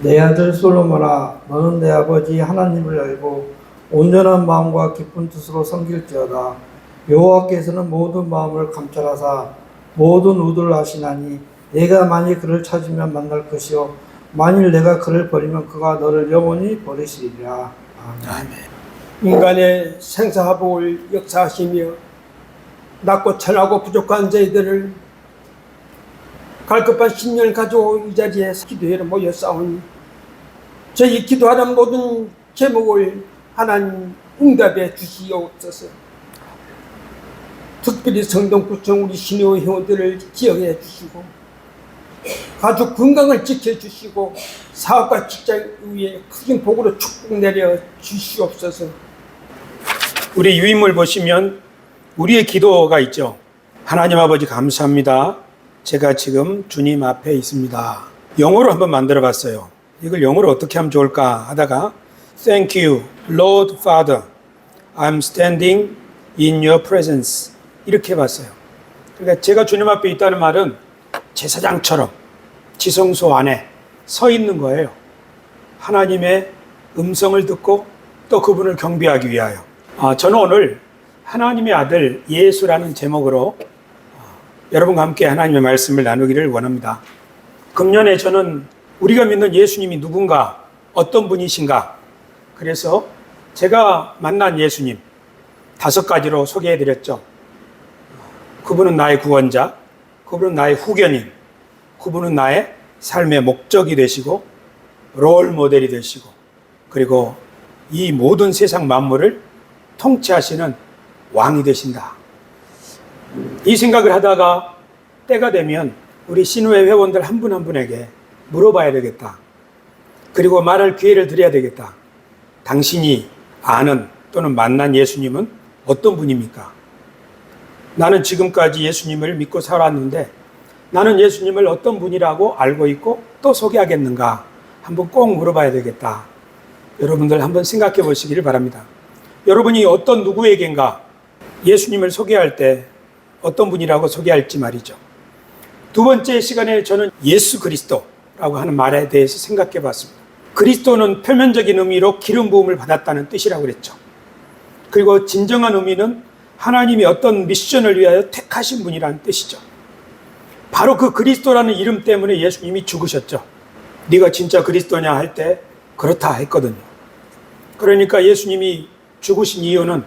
내 아들 솔로몬아, 너는 내 아버지 하나님을 알고 온전한 마음과 깊은 뜻으로 섬길지어다. 여호와께서는 모든 마음을 감찰하사 모든 의도를 아시나니 내가 만일 그를 찾으면 만날 것이요 만일 내가 그를 버리면 그가 너를 영원히 버리시리라. 아멘. 인간의 생사화복을 역사하시며 낮고 천하고 부족한 저희들을 갈급한 신년을 가지고 이 자리에 기도회로 모였사오니 저희 기도하는 모든 제목을 하나님 응답해 주시옵소서. 특별히 성동구청 우리 신의 회원들을 기억해 주시고 가족 건강을 지켜주시고 사업과 직장 위에 크신 복으로 축복 내려 주시옵소서. 우리 유인물 보시면 우리의 기도가 있죠. 하나님 아버지 감사합니다. 제가 지금 주님 앞에 있습니다. 영어로 한번 만들어 봤어요. 이걸 영어로 어떻게 하면 좋을까 하다가 Thank you, Lord Father. I'm standing in your presence. 이렇게 해봤어요. 그러니까 제가 주님 앞에 있다는 말은 제사장처럼 지성소 안에 서 있는 거예요. 하나님의 음성을 듣고 또 그분을 경배하기 위하여. 저는 오늘 하나님의 아들 예수라는 제목으로 여러분과 함께 하나님의 말씀을 나누기를 원합니다. 금년에 저는 우리가 믿는 예수님이 누군가, 어떤 분이신가, 그래서 제가 만난 예수님 5가지로 소개해드렸죠. 그분은 나의 구원자, 그분은 나의 후견인, 그분은 나의 삶의 목적이 되시고 롤 모델이 되시고 그리고 이 모든 세상 만물을 통치하시는 왕이 되신다. 이 생각을 하다가 때가 되면 우리 신우회 회원들 한 분 한 분에게 물어봐야 되겠다. 그리고 말할 기회를 드려야 되겠다. 당신이 아는 또는 만난 예수님은 어떤 분입니까? 나는 지금까지 예수님을 믿고 살았는데 나는 예수님을 어떤 분이라고 알고 있고 또 소개하겠는가? 한번 꼭 물어봐야 되겠다. 여러분들 한번 생각해 보시기를 바랍니다. 여러분이 어떤 누구에겐가 예수님을 소개할 때 어떤 분이라고 소개할지 말이죠. 두 번째 시간에 저는 예수 그리스도라고 하는 말에 대해서 생각해 봤습니다. 그리스도는 표면적인 의미로 기름 부음을 받았다는 뜻이라고 그랬죠. 그리고 진정한 의미는 하나님이 어떤 미션을 위하여 택하신 분이라는 뜻이죠. 바로 그 그리스도라는 이름 때문에 예수님이 죽으셨죠. 네가 진짜 그리스도냐 할 때 그렇다 했거든요. 그러니까 예수님이 죽으신 이유는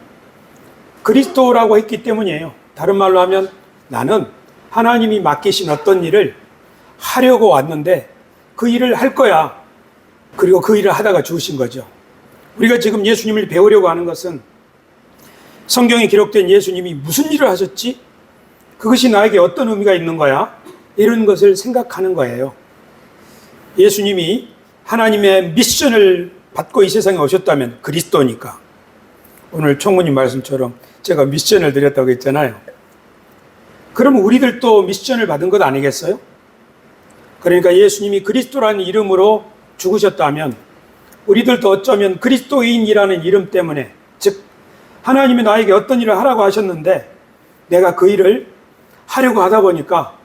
그리스도라고 했기 때문이에요. 다른 말로 하면 나는 하나님이 맡기신 어떤 일을 하려고 왔는데 그 일을 할 거야. 그리고 그 일을 하다가 죽으신 거죠. 우리가 지금 예수님을 배우려고 하는 것은 성경에 기록된 예수님이 무슨 일을 하셨지? 그것이 나에게 어떤 의미가 있는 거야? 이런 것을 생각하는 거예요. 예수님이 하나님의 미션을 받고 이 세상에 오셨다면 그리스도니까. 오늘 총무님 말씀처럼 제가 미션을 드렸다고 했잖아요. 그럼 우리들도 미션을 받은 것 아니겠어요? 그러니까 예수님이 그리스도라는 이름으로 죽으셨다면 우리들도 어쩌면 그리스도인이라는 이름 때문에, 즉 하나님이 나에게 어떤 일을 하라고 하셨는데 내가 그 일을 하려고 하다 보니까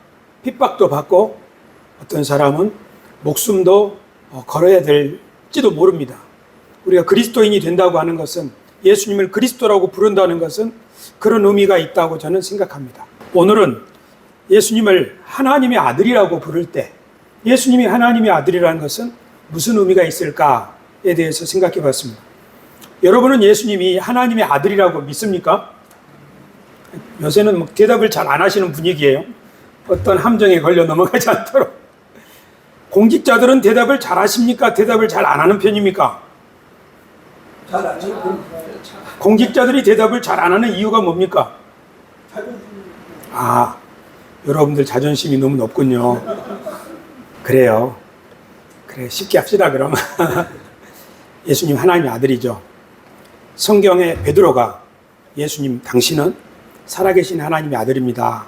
핍박도 받고 어떤 사람은 목숨도 걸어야 될지도 모릅니다. 우리가 그리스도인이 된다고 하는 것은, 예수님을 그리스도라고 부른다는 것은 그런 의미가 있다고 저는 생각합니다. 오늘은 예수님을 하나님의 아들이라고 부를 때 예수님이 하나님의 아들이라는 것은 무슨 의미가 있을까에 대해서 생각해 봤습니다. 여러분은 예수님이 하나님의 아들이라고 믿습니까? 요새는 대답을 잘 안 하시는 분위기예요. 어떤 함정에 걸려 넘어가지 않도록. 공직자들은 대답을 잘 하십니까? 대답을 잘 안 하는 편입니까? 잘 하죠. 공직자들이 대답을 잘 안 하는 이유가 뭡니까? 여러분들 자존심이 너무 높군요. 그래요. 그래, 쉽게 합시다, 그럼. 예수님 하나님의 아들이죠. 성경에 베드로가 예수님, 당신은 살아계신 하나님의 아들입니다.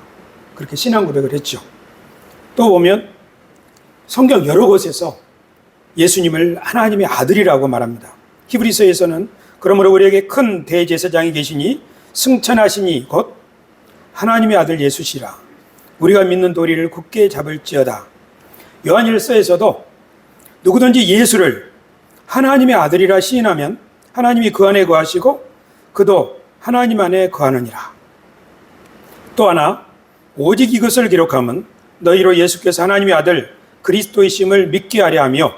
그렇게 신앙 고백을 했죠. 또 보면 성경 여러 곳에서 예수님을 하나님의 아들이라고 말합니다. 히브리서에서는 그러므로 우리에게 큰 대제사장이 계시니 승천하시니 곧 하나님의 아들 예수시라. 우리가 믿는 도리를 굳게 잡을지어다. 요한일서에서도 누구든지 예수를 하나님의 아들이라 시인하면 하나님이 그 안에 거하시고 그도 하나님 안에 거하느니라. 또 하나 오직 이것을 기록함은 너희로 예수께서 하나님의 아들 그리스도이심을 믿게 하려 하며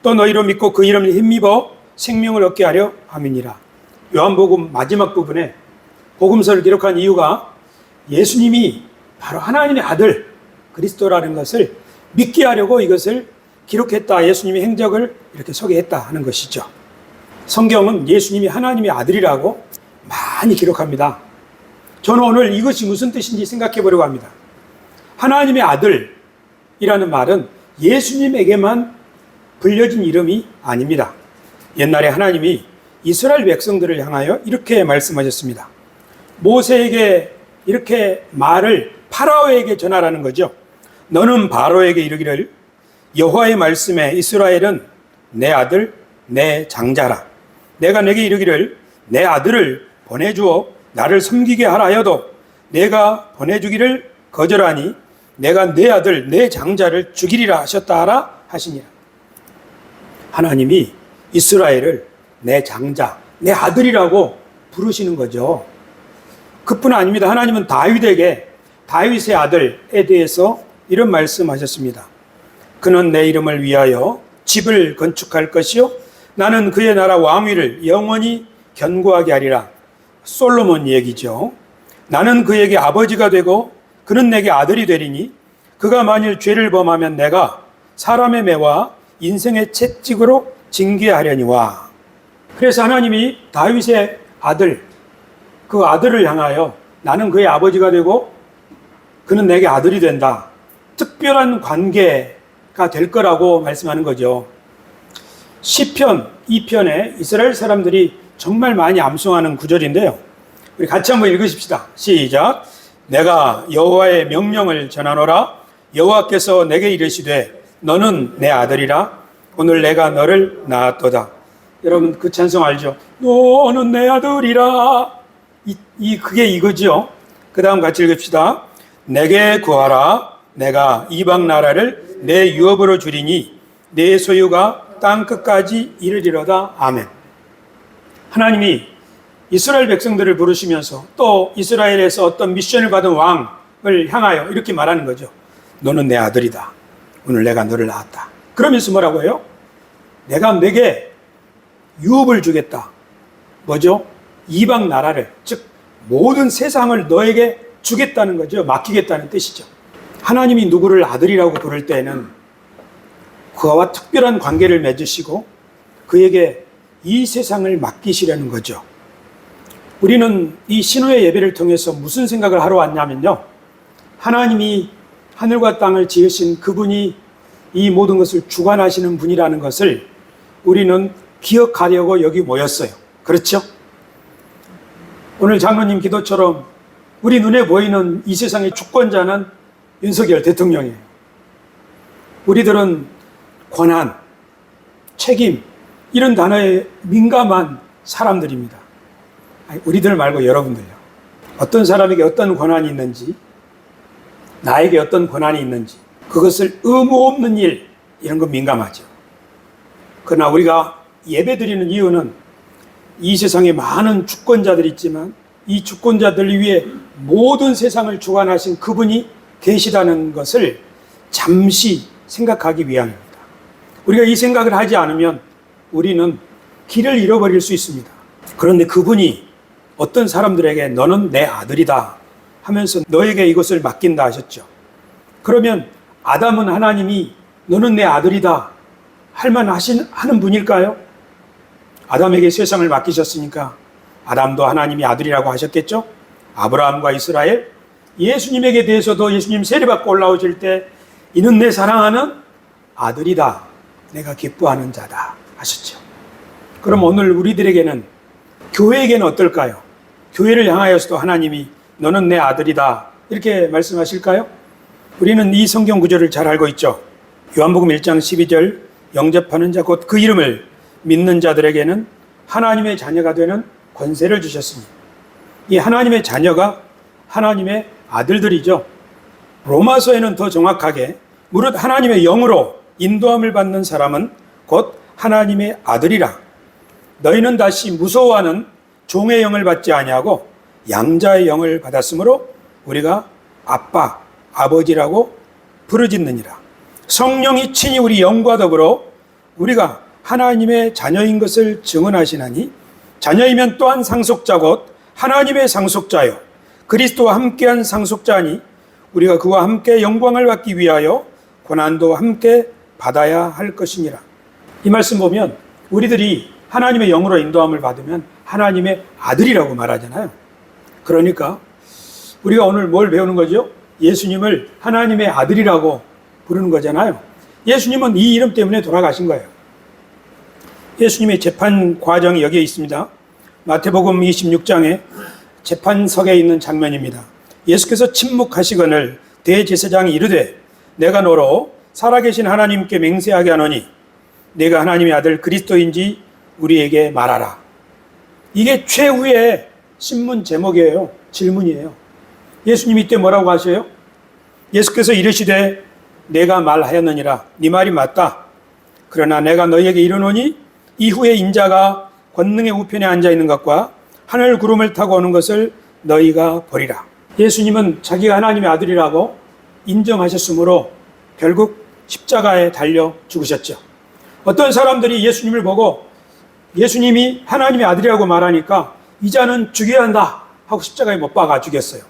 또 너희로 믿고 그 이름을 힘입어 생명을 얻게 하려 함이니라. 요한복음 마지막 부분에 복음서를 기록한 이유가 예수님이 바로 하나님의 아들 그리스도라는 것을 믿게 하려고 이것을 기록했다. 예수님의 행적을 이렇게 소개했다 하는 것이죠. 성경은 예수님이 하나님의 아들이라고 많이 기록합니다. 저는 오늘 이것이 무슨 뜻인지 생각해 보려고 합니다. 하나님의 아들이라는 말은 예수님에게만 불려진 이름이 아닙니다. 옛날에 하나님이 이스라엘 백성들을 향하여 이렇게 말씀하셨습니다. 모세에게 이렇게 말을 파라오에게 전하라는 거죠. 너는 바로에게 이르기를 여호와의 말씀에 이스라엘은 내 아들 내 장자라. 내가 내게 이르기를 내 아들을 보내주어 나를 섬기게 하라 하여도 내가 보내주기를 거절하니 내가 내 아들 내 장자를 죽이리라 하셨다 하라 하시니라. 하나님이 이스라엘을 내 장자, 내 아들이라고 부르시는 거죠. 그뿐 아닙니다. 하나님은 다윗에게 다윗의 아들에 대해서 이런 말씀하셨습니다. 그는 내 이름을 위하여 집을 건축할 것이요 나는 그의 나라 왕위를 영원히 견고하게 하리라. 솔로몬 얘기죠. 나는 그에게 아버지가 되고 그는 내게 아들이 되리니 그가 만일 죄를 범하면 내가 사람의 매와 인생의 채찍으로 징계하려니와. 그래서 하나님이 다윗의 아들, 그 아들을 향하여 나는 그의 아버지가 되고 그는 내게 아들이 된다. 특별한 관계가 될 거라고 말씀하는 거죠. 시편 2편에 이스라엘 사람들이 정말 많이 암송하는 구절인데요. 우리 같이 한번 읽으십시다. 시작. 내가 여호와의 명령을 전하노라. 여호와께서 내게 이르시되 너는 내 아들이라. 오늘 내가 너를 낳았도다. 여러분 그 찬송 알죠? 너는 내 아들이라. 그게 이거죠. 그 다음 같이 읽읍시다. 내게 구하라. 내가 이방 나라를 내 유업으로 주리니 내 소유가 땅 끝까지 이르리로다. 아멘. 하나님이 이스라엘 백성들을 부르시면서 또 이스라엘에서 어떤 미션을 받은 왕을 향하여 이렇게 말하는 거죠. 너는 내 아들이다. 오늘 내가 너를 낳았다. 그러면서 뭐라고 해요? 내가 내게 유업을 주겠다. 뭐죠? 이방 나라를, 즉 모든 세상을 너에게 주겠다는 거죠. 맡기겠다는 뜻이죠. 하나님이 누구를 아들이라고 부를 때에는 그와 특별한 관계를 맺으시고 그에게 이 세상을 맡기시려는 거죠. 우리는 이 신호의 예배를 통해서 무슨 생각을 하러 왔냐면요. 하나님이 하늘과 땅을 지으신 그분이 이 모든 것을 주관하시는 분이라는 것을 우리는 기억하려고 여기 모였어요. 그렇죠? 오늘 장로님 기도처럼 우리 눈에 보이는 이 세상의 주권자는 윤석열 대통령이에요. 우리들은 권한, 책임 이런 단어에 민감한 사람들입니다. 아니, 우리들 말고 여러분들요. 어떤 사람에게 어떤 권한이 있는지, 나에게 어떤 권한이 있는지, 그것을 의무 없는 일 이런 거 민감하죠. 그러나 우리가 예배드리는 이유는 이 세상에 많은 주권자들이 있지만 이 주권자들 위해 모든 세상을 주관하신 그분이 계시다는 것을 잠시 생각하기 위함입니다. 우리가 이 생각을 하지 않으면 우리는 길을 잃어버릴 수 있습니다. 그런데 그분이 어떤 사람들에게 너는 내 아들이다 하면서 너에게 이것을 맡긴다 하셨죠. 그러면 아담은 하나님이 너는 내 아들이다 하는 분일까요? 아담에게 세상을 맡기셨으니까 아담도 하나님이 아들이라고 하셨겠죠? 아브라함과 이스라엘, 예수님에게 대해서도 예수님 세례받고 올라오실 때 이는 내 사랑하는 아들이다. 내가 기뻐하는 자다 하셨죠. 그럼 오늘 우리들에게는, 교회에게는 어떨까요? 교회를 향하여서도 하나님이 너는 내 아들이다 이렇게 말씀하실까요? 우리는 이 성경 구절을 잘 알고 있죠. 요한복음 1장 12절 영접하는 자 곧 그 이름을 믿는 자들에게는 하나님의 자녀가 되는 권세를 주셨으니, 이 하나님의 자녀가 하나님의 아들들이죠. 로마서에는 더 정확하게 무릇 하나님의 영으로 인도함을 받는 사람은 곧 하나님의 아들이라. 너희는 다시 무서워하는 종의 영을 받지 아니하고 양자의 영을 받았으므로 우리가 아빠, 아버지라고 부르짖느니라. 성령이 친히 우리 영과 더불어 우리가 하나님의 자녀인 것을 증언하시나니 자녀이면 또한 상속자 곧 하나님의 상속자요 그리스도와 함께한 상속자니 우리가 그와 함께 영광을 받기 위하여 고난도 함께 받아야 할 것이니라. 이 말씀 보면 우리들이 하나님의 영으로 인도함을 받으면 하나님의 아들이라고 말하잖아요. 그러니까 우리가 오늘 뭘 배우는 거죠? 예수님을 하나님의 아들이라고 부르는 거잖아요. 예수님은 이 이름 때문에 돌아가신 거예요. 예수님의 재판 과정이 여기에 있습니다. 마태복음 26장에 재판석에 있는 장면입니다. 예수께서 침묵하시거늘 대제사장이 이르되 내가 너로 살아계신 하나님께 맹세하게 하노니 내가 하나님의 아들 그리스도인지 우리에게 말하라. 이게 최후의 신문 제목이에요. 질문이에요. 예수님이 이때 뭐라고 하셔요? 예수께서 이르시되 내가 말하였느니라. 네 말이 맞다. 그러나 내가 너희에게 이르노니 이후에 인자가 권능의 우편에 앉아 있는 것과 하늘 구름을 타고 오는 것을 너희가 보리라. 예수님은 자기가 하나님의 아들이라고 인정하셨으므로 결국 십자가에 달려 죽으셨죠. 어떤 사람들이 예수님을 보고 예수님이 하나님의 아들이라고 말하니까 이자는 죽여야 한다 하고 십자가에 못 박아 죽였어요.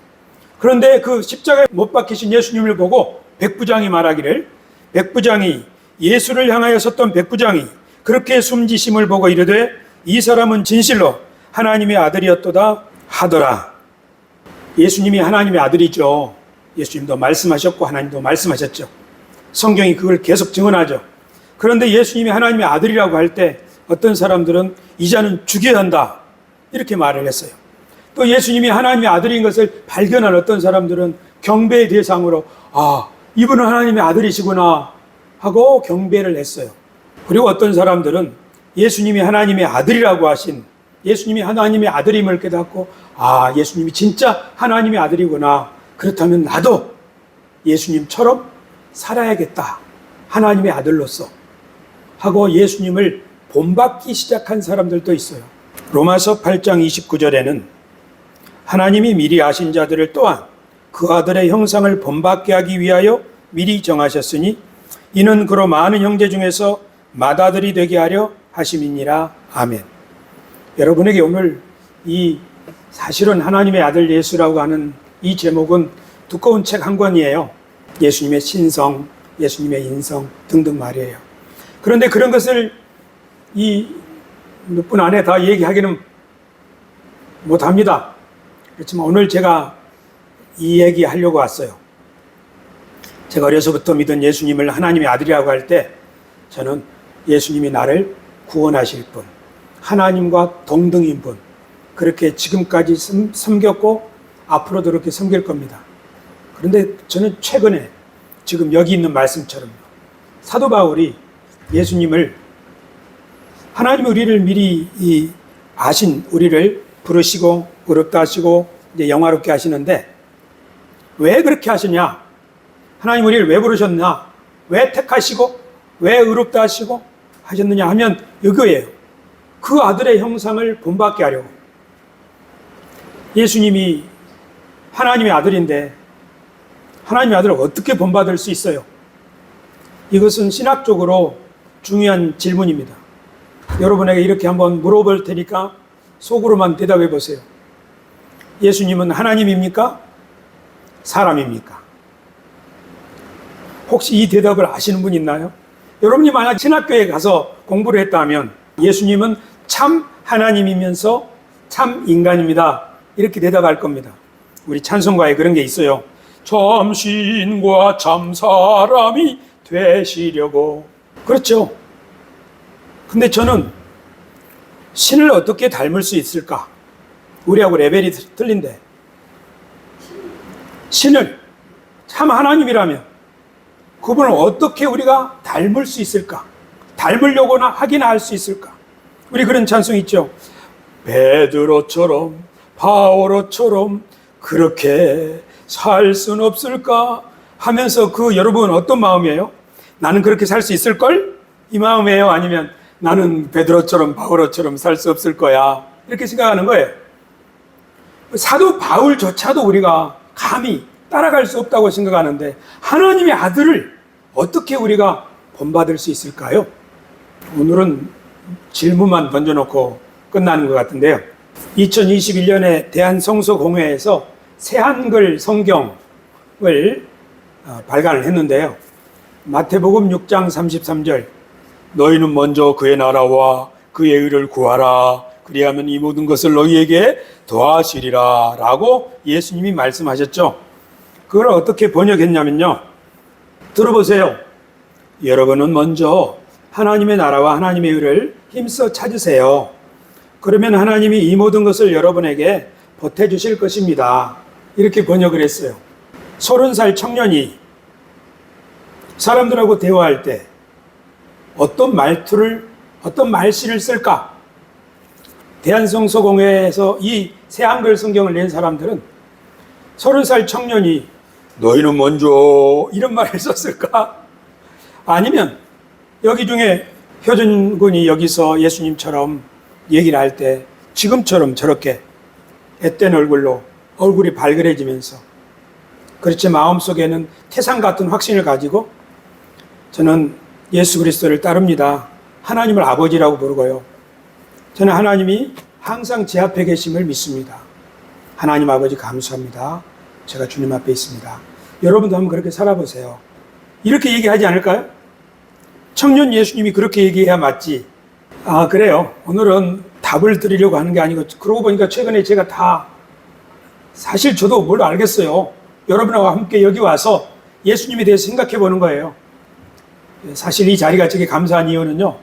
그런데 그 십자가에 못 박히신 예수님을 보고 백부장이 말하기를 백부장이 예수를 향하여 섰던 백부장이 그렇게 숨지심을 보고 이르되 이 사람은 진실로 하나님의 아들이었도다 하더라. 예수님이 하나님의 아들이죠. 예수님도 말씀하셨고 하나님도 말씀하셨죠. 성경이 그걸 계속 증언하죠. 그런데 예수님이 하나님의 아들이라고 할 때 어떤 사람들은 이자는 죽여야 한다 이렇게 말을 했어요. 또 예수님이 하나님의 아들인 것을 발견한 어떤 사람들은 경배의 대상으로 이분은 하나님의 아들이시구나 하고 경배를 했어요. 그리고 어떤 사람들은 예수님이 하나님의 아들이라고 하신 예수님이 하나님의 아들임을 깨닫고 예수님이 진짜 하나님의 아들이구나. 그렇다면 나도 예수님처럼 살아야겠다. 하나님의 아들로서 하고 예수님을 본받기 시작한 사람들도 있어요. 로마서 8장 29절에는 하나님이 미리 아신 자들을 또한 그 아들의 형상을 본받게 하기 위하여 미리 정하셨으니 이는 그로 많은 형제 중에서 맏아들이 되게 하려 하심이니라. 아멘. 여러분에게 오늘 이 사실은 하나님의 아들 예수라고 하는 이 제목은 두꺼운 책 한 권이에요. 예수님의 신성, 예수님의 인성 등등 말이에요. 그런데 그런 것을 이 몇 분 안에 다 얘기하기는 못합니다. 그렇지만 오늘 제가 이 얘기 하려고 왔어요. 제가 어려서부터 믿은 예수님을 하나님의 아들이라고 할 때 저는 예수님이 나를 구원하실 분, 하나님과 동등인 분, 그렇게 지금까지 섬겼고 앞으로도 그렇게 섬길 겁니다. 그런데 저는 최근에 지금 여기 있는 말씀처럼 사도 바울이 예수님을 하나님이 우리를 미리 아신 우리를 부르시고 의롭다 하시고 이제 영화롭게 하시는데 왜 그렇게 하시냐? 하나님 우리를 왜 부르셨나? 왜 택하시고 왜 의롭다 하시고 하셨느냐 하면 이거예요. 그 아들의 형상을 본받게 하려고. 예수님이 하나님의 아들인데 하나님의 아들을 어떻게 본받을 수 있어요? 이것은 신학적으로 중요한 질문입니다. 여러분에게 이렇게 한번 물어볼 테니까 속으로만 대답해 보세요. 예수님은 하나님입니까? 사람입니까? 혹시 이 대답을 아시는 분 있나요? 여러분이 만약 신학교에 가서 공부를 했다면 예수님은 참 하나님이면서 참 인간입니다. 이렇게 대답할 겁니다. 우리 찬송가에 그런 게 있어요. 참 신과 참 사람이 되시려고. 그렇죠. 근데 저는 신을 어떻게 닮을 수 있을까? 우리하고 레벨이 틀린데. 신을 참 하나님이라면 그분을 어떻게 우리가 닮을 수 있을까? 닮으려고나 하기나 할 수 있을까? 우리 그런 찬송 있죠. 베드로처럼 바오로처럼 그렇게 살 순 없을까? 하면서 그 여러분 어떤 마음이에요? 나는 그렇게 살 수 있을걸? 이 마음이에요? 아니면 나는 베드로처럼 바울처럼 살 수 없을 거야? 이렇게 생각하는 거예요. 사도 바울조차도 우리가 감히 따라갈 수 없다고 생각하는데 하나님의 아들을 어떻게 우리가 본받을 수 있을까요? 오늘은 질문만 던져놓고 끝나는 것 같은데요. 2021년에 대한성서공회에서 새한글 성경을 발간을 했는데요. 마태복음 6장 33절 너희는 먼저 그의 나라와 그의 의를 구하라 그리하면 이 모든 것을 너희에게 더하시리라 라고 예수님이 말씀하셨죠. 그걸 어떻게 번역했냐면요. 들어보세요. 여러분은 먼저 하나님의 나라와 하나님의 의를 힘써 찾으세요. 그러면 하나님이 이 모든 것을 여러분에게 보태주실 것입니다. 이렇게 번역을 했어요. 30살 청년이 사람들하고 대화할 때 어떤 말씨를 쓸까? 대한성서공회에서 이 새한글 성경을 낸 사람들은 30살 청년이 너희는 먼저 이런 말을 썼을까? 아니면 여기 중에 효준 군이 여기서 예수님처럼 얘기를 할 때 지금처럼 저렇게 앳된 얼굴로 얼굴이 발그레지면서 그렇지 마음속에는 태산 같은 확신을 가지고 저는 예수 그리스도를 따릅니다. 하나님을 아버지라고 부르고요. 저는 하나님이 항상 제 앞에 계심을 믿습니다. 하나님 아버지 감사합니다. 제가 주님 앞에 있습니다. 여러분도 한번 그렇게 살아보세요. 이렇게 얘기하지 않을까요? 청년 예수님이 그렇게 얘기해야 맞지. 아, 그래요. 오늘은 답을 드리려고 하는 게 아니고 그러고 보니까 최근에 제가 다 사실 저도 뭘 알겠어요. 여러분하고 함께 여기 와서 예수님에 대해서 생각해 보는 거예요. 사실 이 자리가 되게 감사한 이유는요.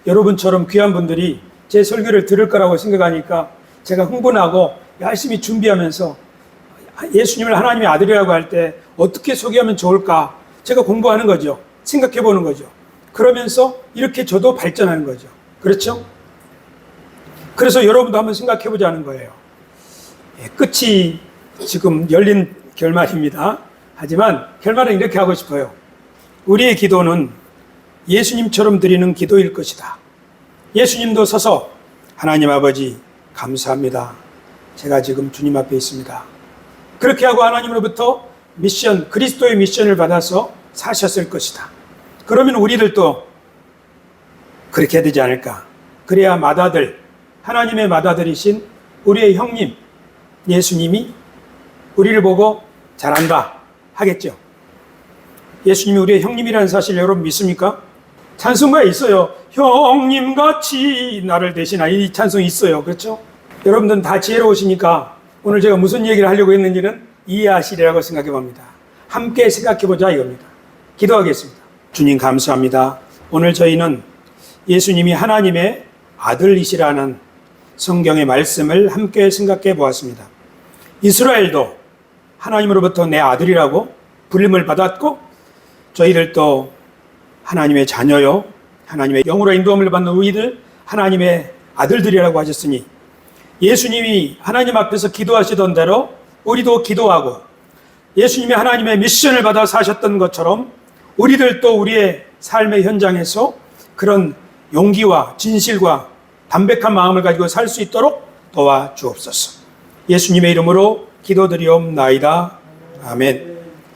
여러분처럼 귀한 분들이 제 설교를 들을 거라고 생각하니까 제가 흥분하고 열심히 준비하면서 예수님을 하나님의 아들이라고 할 때 어떻게 소개하면 좋을까 제가 공부하는 거죠. 생각해 보는 거죠. 그러면서 이렇게 저도 발전하는 거죠. 그렇죠? 그래서 여러분도 한번 생각해 보자는 거예요. 끝이 지금 열린 결말입니다. 하지만 결말은 이렇게 하고 싶어요. 우리의 기도는 예수님처럼 드리는 기도일 것이다. 예수님도 서서 하나님 아버지 감사합니다. 제가 지금 주님 앞에 있습니다. 그렇게 하고 하나님으로부터 미션, 그리스도의 미션을 받아서 사셨을 것이다. 그러면 우리들도 그렇게 해야 되지 않을까? 그래야 맏아들, 하나님의 맏아들이신 우리의 형님, 예수님이 우리를 보고 잘한다 하겠죠. 예수님이 우리의 형님이라는 사실 여러분 믿습니까? 찬송가에 있어요. 형님같이 나를 대신하 이 찬송이 있어요. 그렇죠? 여러분들은 다 지혜로우시니까 오늘 제가 무슨 얘기를 하려고 했는지는 이해하시리라고 생각해 봅니다. 함께 생각해 보자 이겁니다. 기도하겠습니다. 주님 감사합니다. 오늘 저희는 예수님이 하나님의 아들이시라는 성경의 말씀을 함께 생각해 보았습니다. 이스라엘도 하나님으로부터 내 아들이라고 불림을 받았고 저희들도 하나님의 자녀요 하나님의 영으로 인도함을 받는 우리들 하나님의 아들들이라고 하셨으니 예수님이 하나님 앞에서 기도하시던 대로 우리도 기도하고 예수님이 하나님의 미션을 받아 사셨던 것처럼 우리들도 우리의 삶의 현장에서 그런 용기와 진실과 담백한 마음을 가지고 살 수 있도록 도와주옵소서. 예수님의 이름으로 기도드리옵나이다. 아멘.